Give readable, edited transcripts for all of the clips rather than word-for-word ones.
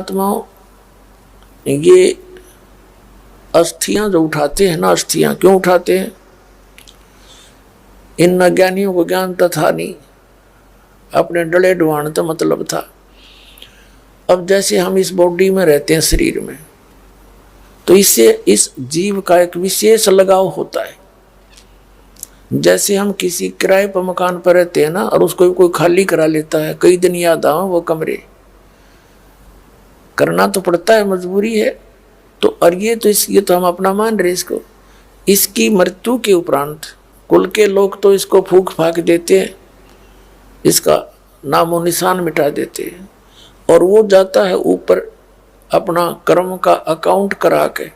आत्माओं, ये अस्थियां जो उठाते हैं ना, अस्थियां क्यों उठाते हैं? इन अज्ञानियों को ज्ञान तथा नहीं, अपने डले डुआन तो मतलब था। अब जैसे हम इस बॉडी में रहते हैं, शरीर में, तो इससे इस जीव का एक विशेष लगाव होता है। जैसे हम किसी किराए पर मकान पर रहते हैं ना, और उसको कोई खाली करा लेता है, कई दिन याद आवे वो कमरे, करना तो पड़ता है, मजबूरी है। तो और ये तो हम अपना मान रहे इसको। इसकी मृत्यु के उपरांत कुल के लोग तो इसको फूंक फाक देते हैं, इसका नामो निशान मिटा देते हैं, और वो जाता है ऊपर अपना कर्म का अकाउंट करा के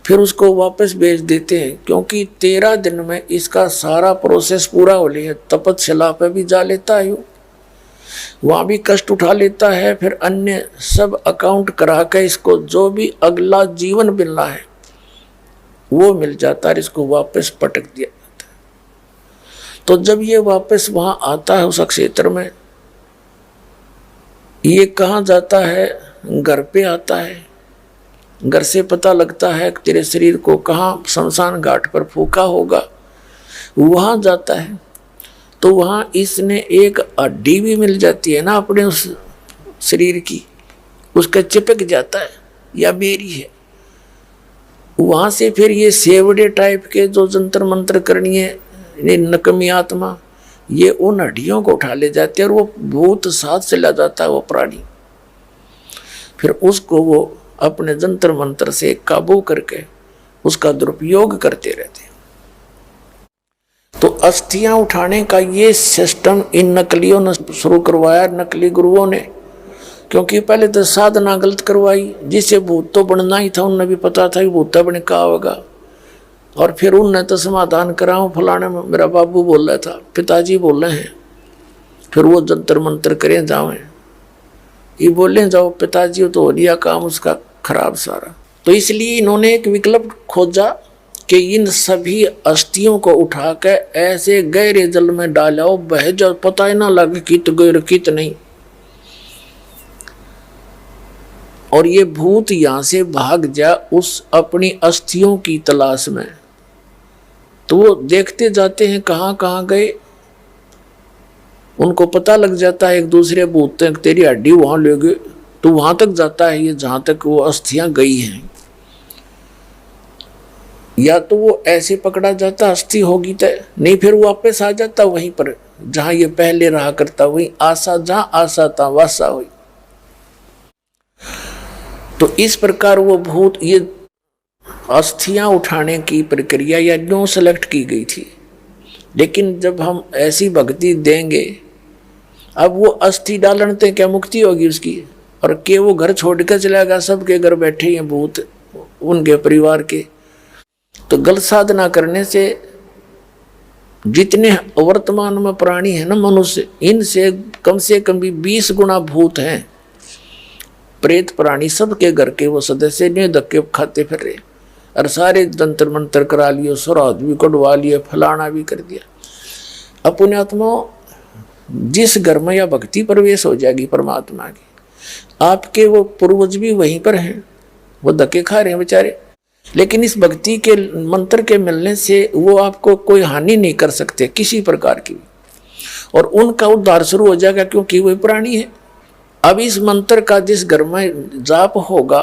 फिर उसको वापस भेज देते हैं, क्योंकि 13 दिन में इसका सारा प्रोसेस पूरा हो लिया। तपस्या पे भी जा लेता है, वहाँ भी कष्ट उठा लेता है, फिर अन्य सब अकाउंट करा के इसको जो भी अगला जीवन मिलना है वो मिल जाता है, इसको वापस पटक दिया जाता है। तो जब ये वापस वहाँ आता है उस क्षेत्र में, ये कहाँ जाता है? घर पे आता है। घर से पता लगता है कि तेरे शरीर को कहाँ शमशान घाट पर फूका होगा, वहाँ जाता है। तो वहाँ इसने एक हड्डी भी मिल जाती है ना अपने उस शरीर की, उसका चिपक जाता है, या मेरी है। वहाँ से फिर ये सेवड़े टाइप के जो जंतर मंत्र करनी है, नकमी आत्मा, ये उन हड्डियों को उठा ले जाते हैं, और वो भूत साथ चला जाता है वो प्राणी। फिर उसको वो अपने जंतर मंत्र से काबू करके उसका दुरुपयोग करते रहते हैं। तो अस्थियां उठाने का ये सिस्टम इन नकलियों ने शुरू करवाया, नकली गुरुओं ने, क्योंकि पहले तो साधना गलत करवाई। जिसे भूत तो बनना ही था, उन्हें भी पता था कि भूत बने का होगा, और फिर उनने तो समाधान कराऊं, फलाने में मेरा बाबू बोल रहा था, पिताजी बोल रहे हैं, फिर वो जंतर मंत्र करें जाओ, ये बोले जाओ पिताजी, तो हो लिया काम उसका खराब सारा। तो इसलिए इन्होंने एक विकल्प खोजा कि इन सभी अस्थियों को उठा के ऐसे गहरे जल में डालो, बह जाओ, पता ही ना लगे कित गैर कित नहीं। और ये भूत यहां से भाग जा उस अपनी अस्थियों की तलाश में। तो वो देखते जाते हैं कहाँ कहाँ गए, उनको पता लग जाता है एक दूसरे भूत तक, तेरी हड्डी वहां ले गए, तो वहां तक जाता है ये जहां तक वो अस्थियां गई हैं। या तो वो ऐसे पकड़ा जाता अस्थि होगी तय, नहीं फिर वो वापस आ जाता वहीं पर जहां ये पहले रहा करता, वहीं आशा, जहां आशा था वासा हुई। तो इस प्रकार वो भूत ये अस्थियां उठाने की प्रक्रिया या न्यू सेलेक्ट की गई थी। लेकिन जब हम ऐसी भक्ति देंगे, अब वो अस्थि डालने क्या मुक्ति होगी उसकी, और के वो घर छोड़कर चलेगा, सबके घर बैठे हैं भूत उनके परिवार के। तो गलत साधना करने से जितने वर्तमान में प्राणी है ना मनुष्य, इनसे कम भी 20 गुना भूत हैं, प्रेत प्राणी, सबके घर के वो सदस्य ने धक्के खाते फिर रहे, और सारे जंतर मंत्र करा लिए, श्राद्ध भी कटवा लिए, फलाना भी कर दिया। अपने आत्मा जिस घर में या भक्ति प्रवेश हो जाएगी परमात्मा की, आपके वो पूर्वज भी वहीं पर हैं, वो धक्के खा रहे हैं बेचारे, लेकिन इस भक्ति के मंत्र के मिलने से वो आपको कोई हानि नहीं कर सकते किसी प्रकार की, और उनका उद्धार शुरू हो जाएगा, क्योंकि वो प्राणी है। अब इस मंत्र का जिस घर में जाप होगा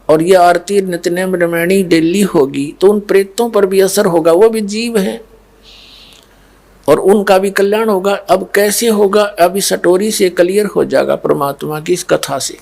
और ये आरती नित्यनेम रामायणी डेली होगी, तो उन प्रेतों पर भी असर होगा, वो भी जीव हैं और उनका भी कल्याण होगा। अब कैसे होगा? अब इस स्टोरी से क्लियर हो जाएगा परमात्मा की इस कथा से।